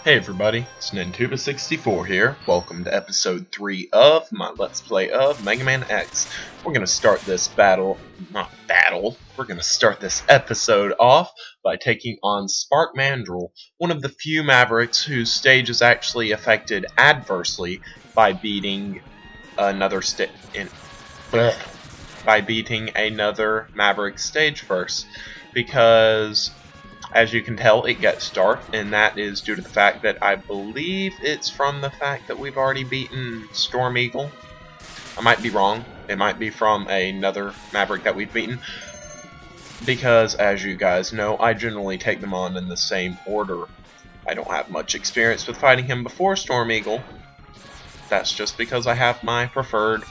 Hey everybody, it's Nintuba64 here. Welcome to episode 3 of my Let's Play of Mega Man X. We're going to start this we're going to start this episode off by taking on Spark Mandrill, one of the few Mavericks whose stage is actually affected adversely by beating another Maverick stage first, because as you can tell, it gets dark, and that is due to the fact that I believe it's from the fact that we've already beaten Storm Eagle. I might be wrong. It might be from another Maverick that we've beaten, because as you guys know, I generally take them on in the same order. I don't have much experience with fighting him before Storm Eagle. That's just because I have my preferred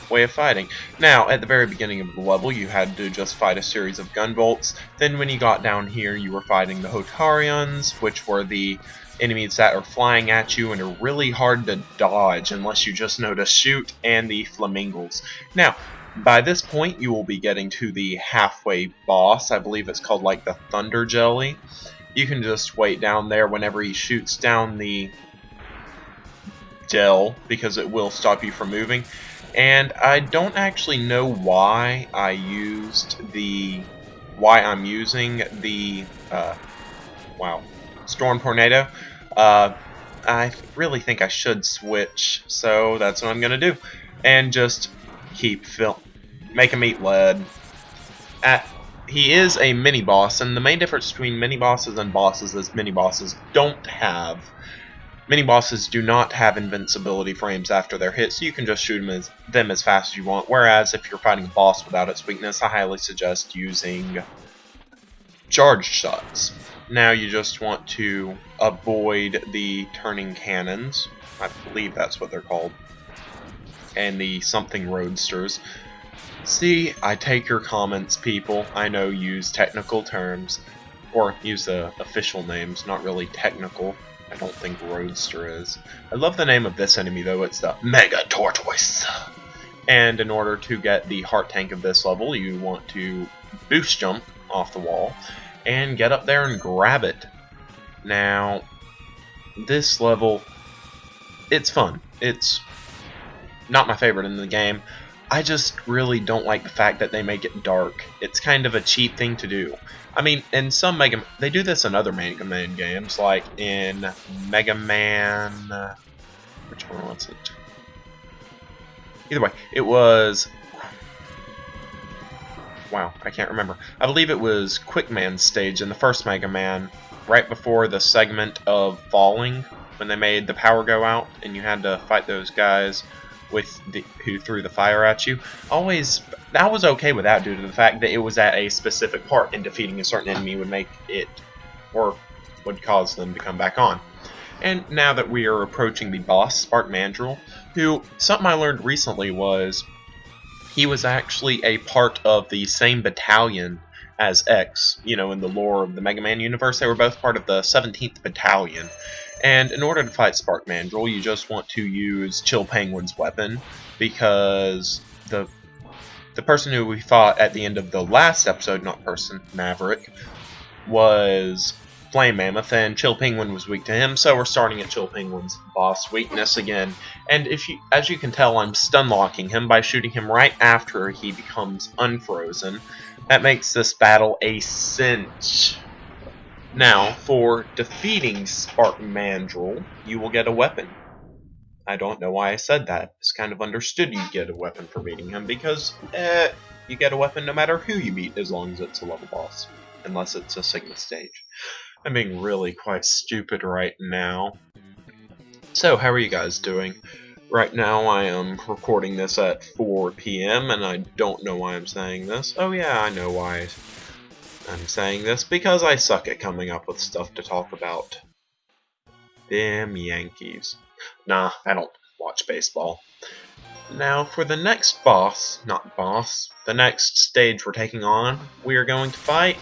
way of fighting. Now, at the very beginning of the level, you had to just fight a series of gunbolts. Then when you got down here, you were fighting the Hotarians, which were the enemies that are flying at you and are really hard to dodge unless you just know to shoot, and the Flamingos. Now, by this point, you will be getting to the halfway boss. I believe it's called like the Thunder Jelly. You can just wait down there whenever he shoots down the gel, because it will stop you from moving. And I don't actually know why I'm using the Storm Tornado. I really think I should switch, so that's what I'm gonna do, and just make him eat lead. He is a mini boss, and the main difference between mini bosses and bosses is mini bosses do not have invincibility frames after they're hit, so you can just shoot them as fast as you want. Whereas if you're fighting a boss without its weakness, I highly suggest using charged shots. Now you just want to avoid the turning cannons. I believe that's what they're called. And the something roadsters. See, I take your comments, people. I know use technical terms, or use the official names, not really technical. I don't think Roadster is. I love the name of this enemy though, it's the Mega Tortoise. And in order to get the heart tank of this level, you want to boost jump off the wall and get up there and grab it. Now, this level, it's fun. It's not my favorite in the game. I just really don't like the fact that they make it dark. It's kind of a cheap thing to do. I mean, in some they do this in other Mega Man games, like in Mega Man, which one was it? Either way, it was, wow, I can't remember. I believe it was Quickman's stage in the first Mega Man, right before the segment of falling, when they made the power go out, and you had to fight those guys who threw the fire at you. I was okay with that due to the fact that it was at a specific part, and defeating a certain enemy would make it, or would cause them to come back on. And now that we are approaching the boss, Spark Mandrill, who, something I learned recently was, he was actually a part of the same battalion as X. You know, in the lore of the Mega Man universe, they were both part of the 17th Battalion. And in order to fight Spark Mandrill, you just want to use Chill Penguin's weapon, because the person who we fought at the end of the last episode, Maverick, was Flame Mammoth, and Chill Penguin was weak to him, so we're starting at Chill Penguin's boss weakness again. And as you can tell, I'm stun locking him by shooting him right after he becomes unfrozen. That makes this battle a cinch. Now, for defeating Spark Mandrill, you will get a weapon. I don't know why I said that. It's kind of understood you get a weapon for beating him, because, you get a weapon no matter who you beat, as long as it's a level boss. Unless it's a Sigma stage. I'm being really quite stupid right now. So, how are you guys doing? Right now, I am recording this at 4 p.m., and I don't know why I'm saying this. Oh yeah, I know why I'm saying this, because I suck at coming up with stuff to talk about. Damn Yankees. Nah, I don't watch baseball. Now, for the next the next stage we're taking on, we are going to fight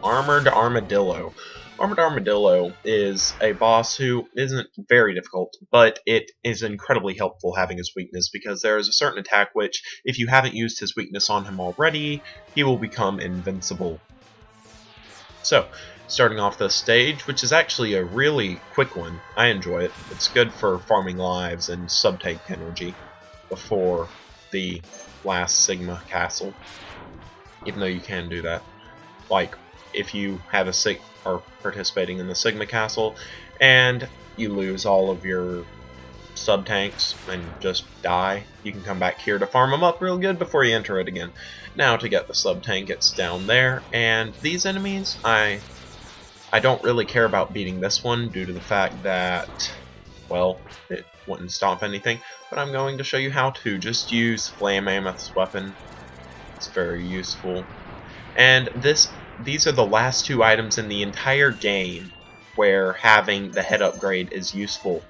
Armored Armadillo. Armored Armadillo is a boss who isn't very difficult, but it is incredibly helpful having his weakness, because there is a certain attack which, if you haven't used his weakness on him already, he will become invincible. So, starting off this stage, which is actually a really quick one. I enjoy it. It's good for farming lives and sub-tank energy before the last Sigma castle, even though you can do that. Like, if you have are participating in the Sigma castle, and you lose all of your sub-tanks and just die, you can come back here to farm them up real good before you enter it again. Now to get the sub-tank, it's down there, and these enemies, I don't really care about beating this one due to the fact that, well, it wouldn't stop anything, but I'm going to show you how to just use Flame Mammoth's weapon. It's very useful. And these are the last two items in the entire game where having the head upgrade is useful.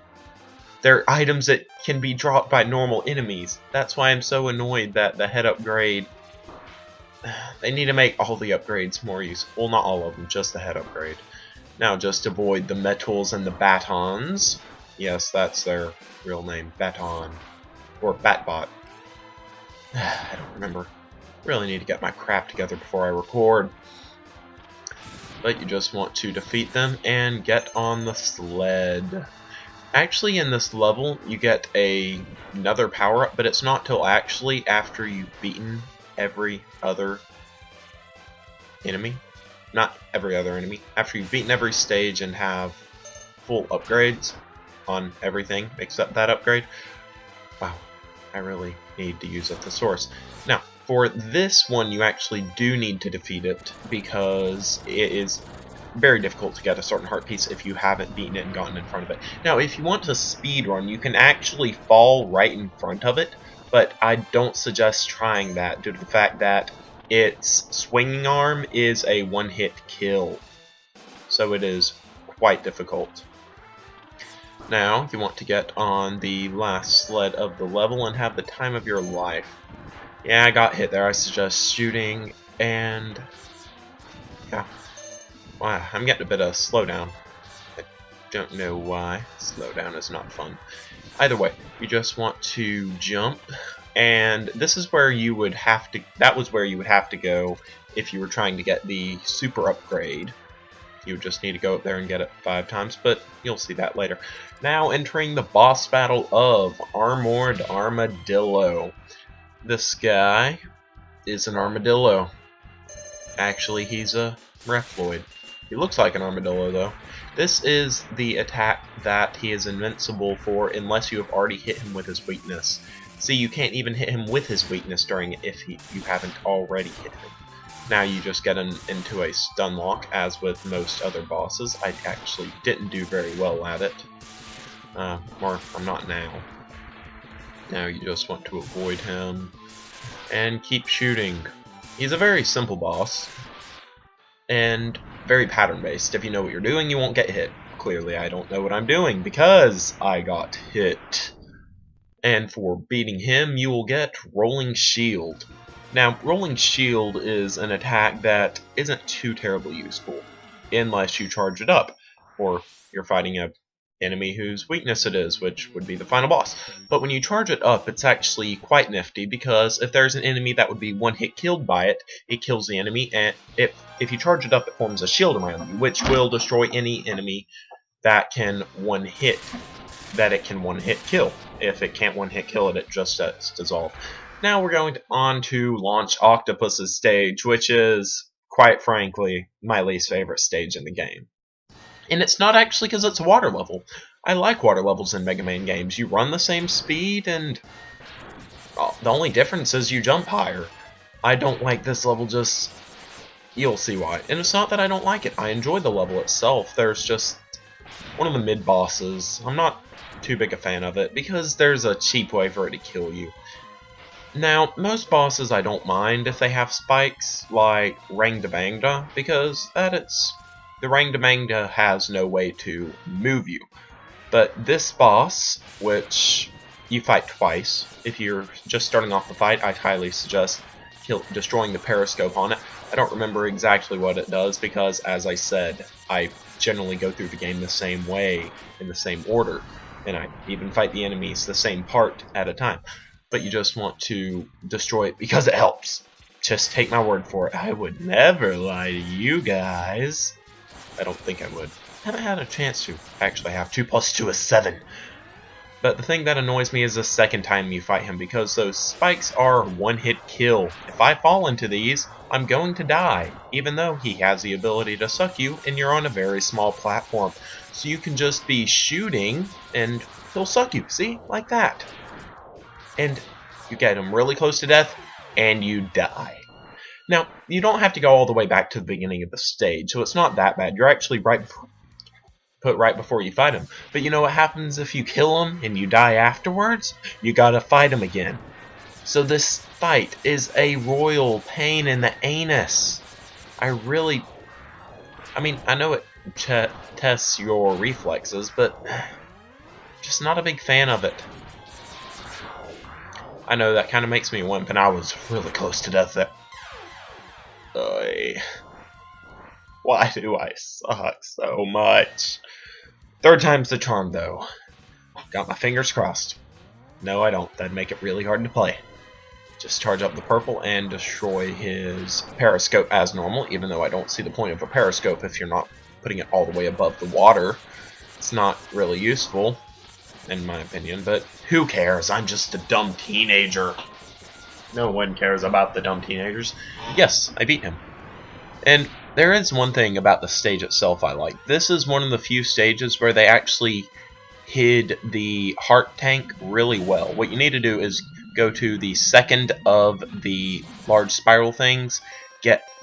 They're items that can be dropped by normal enemies. That's why I'm so annoyed that the head upgrade... They need to make all the upgrades more useful. Well, not all of them, just the head upgrade. Now, just avoid the metals and the batons. Yes, that's their real name, Baton. Or Batbot. I don't remember. Really need to get my crap together before I record. But you just want to defeat them and get on the sled. Actually, in this level, you get another power-up, but it's not till actually after you've beaten every other enemy. Not every other enemy. After you've beaten every stage and have full upgrades on everything except that upgrade. Wow, I really need to use a thesaurus. Now, for this one, you actually do need to defeat it because it is very difficult to get a certain heart piece if you haven't beaten it and gotten in front of it. Now, if you want to speedrun, you can actually fall right in front of it, but I don't suggest trying that due to the fact that its swinging arm is a one-hit kill, so it is quite difficult. Now, if you want to get on the last sled of the level and have the time of your life. Yeah, I got hit there. I suggest shooting, and yeah. Wow, I'm getting a bit of slowdown. I don't know why. Slowdown is not fun. Either way, you just want to jump, and this is where you would have to, that was where you would have to go if you were trying to get the super upgrade. You would just need to go up there and get it 5 times, but you'll see that later. Now entering the boss battle of Armored Armadillo. This guy is an armadillo. Actually, he's a Reploid. He looks like an armadillo, though. This is the attack that he is invincible for unless you have already hit him with his weakness. See, you can't even hit him with his weakness during it if you haven't already hit him. Now you just get into a stun lock, as with most other bosses. I actually didn't do very well at it. Or, I'm not now. Now you just want to avoid him and keep shooting. He's a very simple boss and very pattern-based. If you know what you're doing, you won't get hit. Clearly, I don't know what I'm doing because I got hit. And for beating him, you will get Rolling Shield. Now, Rolling Shield is an attack that isn't too terribly useful unless you charge it up, or you're fighting a enemy whose weakness it is, which would be the final boss. But when you charge it up, it's actually quite nifty, because if there's an enemy that would be one hit killed by it, it kills the enemy, and if you charge it up, it forms a shield around you, which will destroy any enemy that can one hit kill. If it can't one hit kill it, it just dissolve. Now we're going on to Launch Octopus's stage, which is, quite frankly, my least favorite stage in the game. And it's not actually because it's a water level. I like water levels in Mega Man games. You run the same speed, and the only difference is you jump higher. I don't like this level, just... You'll see why. And it's not that I don't like it. I enjoy the level itself. There's just one of the mid-bosses. I'm not too big a fan of it, because there's a cheap way for it to kill you. Now, most bosses I don't mind if they have spikes, like Rangdabangda, because the Rangdabangda has no way to move you. But this boss, which you fight twice, if you're just starting off the fight, I highly suggest destroying the periscope on it. I don't remember exactly what it does, because, as I said, I generally go through the game the same way, in the same order, and I even fight the enemies the same part at a time. But you just want to destroy it because it helps. Just take my word for it. I would never lie to you guys. I don't think I would. Haven't had a chance to actually have 2 plus 2 is 7. But the thing that annoys me is the second time you fight him, because those spikes are one-hit kill. If I fall into these, I'm going to die, even though he has the ability to suck you and you're on a very small platform. So you can just be shooting and he'll suck you, see? Like that. And you get him really close to death and you die. Now, you don't have to go all the way back to the beginning of the stage, so it's not that bad. You're actually put right before you fight him. But you know what happens if you kill him and you die afterwards? You gotta fight him again. So this fight is a royal pain in the anus. I mean, I know it tests your reflexes, but just not a big fan of it. I know that kind of makes me a wimp, and I was really close to death there. Why do I suck so much? Third time's the charm, though. Got my fingers crossed. No, I don't. That'd make it really hard to play. Just charge up the purple and destroy his periscope as normal, even though I don't see the point of a periscope if you're not putting it all the way above the water. It's not really useful, in my opinion, but who cares? I'm just a dumb teenager. No one cares about the dumb teenagers. Yes, I beat him. And there is one thing about the stage itself I like. This is one of the few stages where they actually hid the heart tank really well. What you need to do is go to the second of the large spiral things,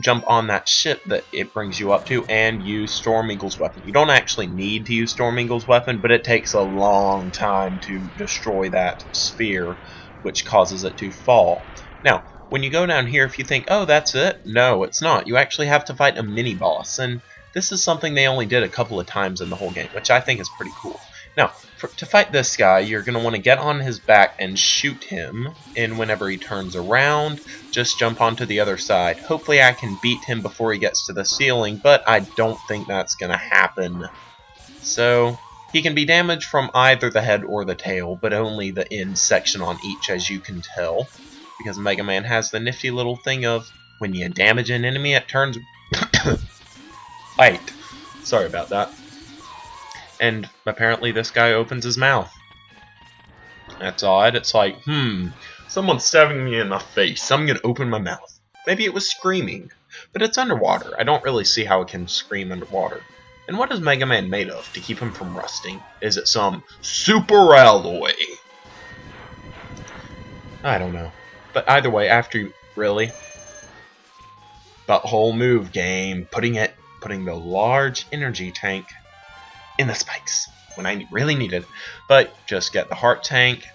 jump on that ship that it brings you up to, and use Storm Eagle's weapon. You don't actually need to use Storm Eagle's weapon, but it takes a long time to destroy that sphere, which causes it to fall. Now, when you go down here, if you think, oh, that's it, no, it's not. You actually have to fight a mini-boss, and this is something they only did a couple of times in the whole game, which I think is pretty cool. Now, to fight this guy, you're going to want to get on his back and shoot him, and whenever he turns around, just jump onto the other side. Hopefully I can beat him before he gets to the ceiling, but I don't think that's going to happen. So, he can be damaged from either the head or the tail, but only the end section on each, as you can tell. Because Mega Man has the nifty little thing of, when you damage an enemy, it turns white. Sorry about that. And apparently this guy opens his mouth. That's odd. It's like, someone's stabbing me in the face. I'm gonna open my mouth. Maybe it was screaming. But it's underwater. I don't really see how it can scream underwater. And what is Mega Man made of to keep him from rusting? Is it some super alloy? I don't know. But either way, after you really butthole move game, putting the large energy tank in the spikes when I really need it. But just get the heart tank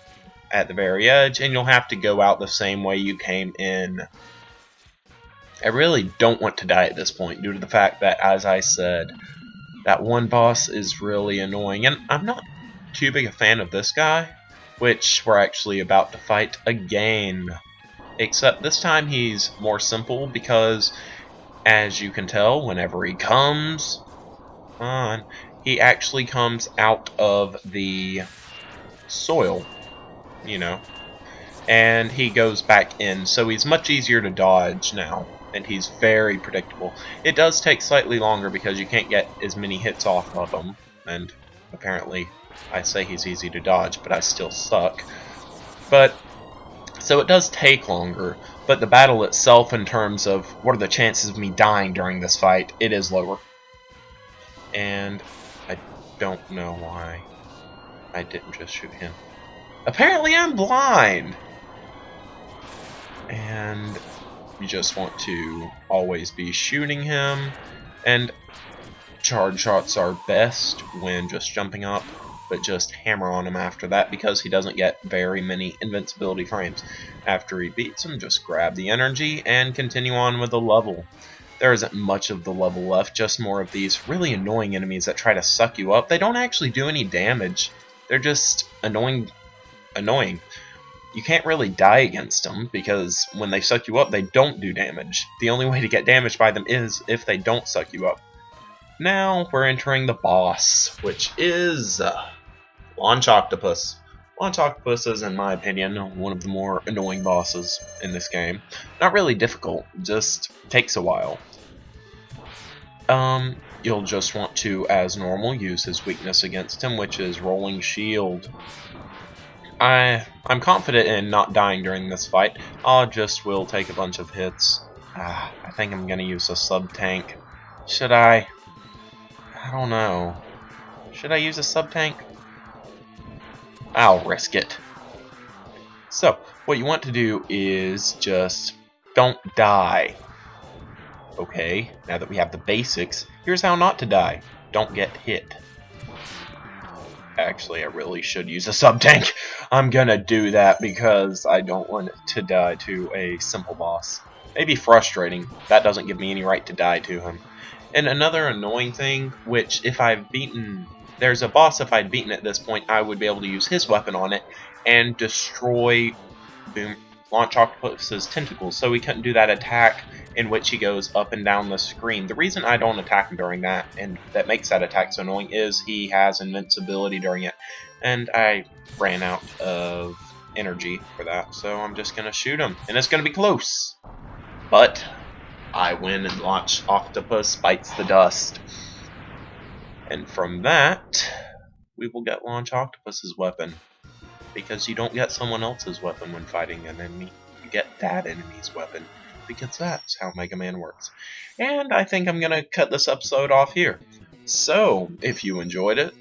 at the very edge, and you'll have to go out the same way you came in. I really don't want to die at this point due to the fact that, as I said, that one boss is really annoying, and I'm not too big a fan of this guy, which we're actually about to fight again. Except this time he's more simple because, as you can tell, whenever he comes on, he actually comes out of the soil, you know, and he goes back in, so he's much easier to dodge now, and he's very predictable. It does take slightly longer because you can't get as many hits off of him, and apparently I say he's easy to dodge, but I still suck. But so it does take longer, but the battle itself, in terms of what are the chances of me dying during this fight, it is lower. And I don't know why I didn't just shoot him. Apparently I'm blind! And you just want to always be shooting him, and charge shots are best when just jumping up, but just hammer on him after that because he doesn't get very many invincibility frames. After he beats him, just grab the energy and continue on with the level. There isn't much of the level left, just more of these really annoying enemies that try to suck you up. They don't actually do any damage. They're just annoying. You can't really die against them because when they suck you up, they don't do damage. The only way to get damaged by them is if they don't suck you up. Now we're entering the boss, which is Launch Octopus. Launch Octopus is, in my opinion, one of the more annoying bosses in this game. Not really difficult, just takes a while. you'll just want to, as normal, use his weakness against him, which is Rolling Shield. I'm confident in not dying during this fight. I just will take a bunch of hits. I think I'm going to use a sub-tank. Should I? I don't know. Should I use a sub-tank? I'll risk it. So, what you want to do is just don't die. Okay, now that we have the basics, here's how not to die. Don't get hit. Actually, I really should use a sub-tank. I'm gonna do that because I don't want to die to a simple boss. Maybe frustrating. That doesn't give me any right to die to him. And another annoying thing, which if I've beaten... There's a boss, if I'd beaten at this point, I would be able to use his weapon on it and destroy Launch Octopus's tentacles, so he couldn't do that attack in which he goes up and down the screen. The reason I don't attack him during that, and that makes that attack so annoying, is he has invincibility during it, and I ran out of energy for that, so I'm just going to shoot him, and it's going to be close. But I win, and Launch Octopus bites the dust. And from that, we will get Launch Octopus's weapon. Because you don't get someone else's weapon when fighting an enemy. You get that enemy's weapon. Because that's how Mega Man works. And I think I'm going to cut this episode off here. So, if you enjoyed it,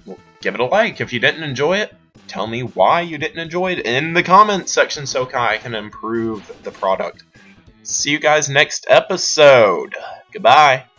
well, give it a like. If you didn't enjoy it, tell me why you didn't enjoy it in the comments section so I can improve the product. See you guys next episode. Goodbye.